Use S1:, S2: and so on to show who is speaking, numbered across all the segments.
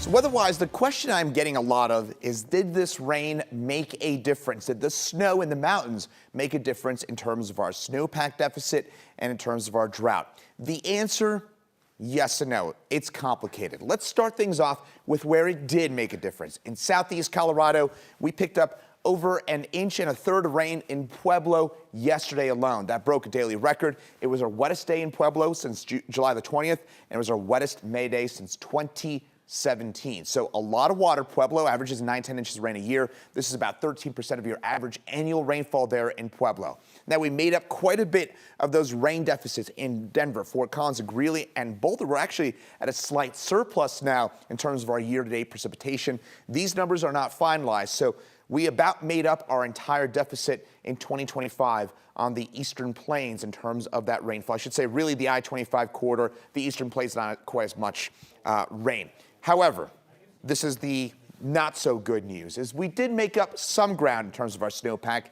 S1: So weather-wise, the question I'm getting a lot of is, did this rain make a difference? Did the snow in the mountains make a difference in terms of our snowpack deficit and in terms of our drought? The answer, yes and no. It's complicated. Let's start things off with where it did make a difference. In southeast Colorado, we picked up over 1.33 inches of rain in Pueblo yesterday alone. That broke a daily record. It was our wettest day in Pueblo since July the 20th, and it was our wettest May day since 2017. So a lot of water. Pueblo averages 9-10 inches of rain a year. This is about 13% of your average annual rainfall there in Pueblo. Now, we made up quite a bit of those rain deficits in Denver, Fort Collins, and Greeley, and Boulder. We're actually at a slight surplus now in terms of our year-to-date precipitation. These numbers are not finalized, so we about made up our entire deficit in 2025 on the Eastern Plains in terms of that rainfall. I should say really the I-25 corridor, the Eastern Plains, not quite as much rain. However, this is the not so good news, is we did make up some ground in terms of our snowpack,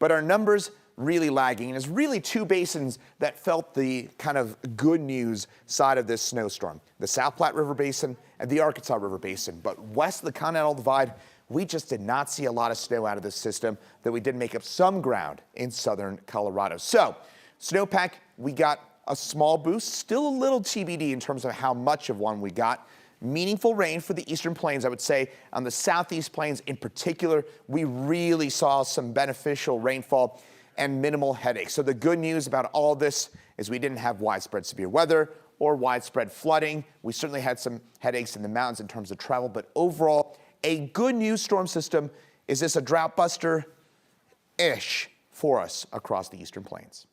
S1: but our numbers really lagging. And it's really two basins that felt the kind of good news side of this snowstorm, the South Platte River Basin and the Arkansas River Basin. But west of the Continental Divide, we just did not see a lot of snow out of this system, that we did make up some ground in southern Colorado. So snowpack, we got a small boost, still a little TBD in terms of how much of one we got. Meaningful rain for the Eastern Plains, I would say. On the Southeast Plains in particular, we really saw some beneficial rainfall and minimal headaches. So the good news about all this is we didn't have widespread severe weather or widespread flooding. We certainly had some headaches in the mountains in terms of travel, but overall, a good news storm system. Is this a drought buster-ish for us across the Eastern Plains?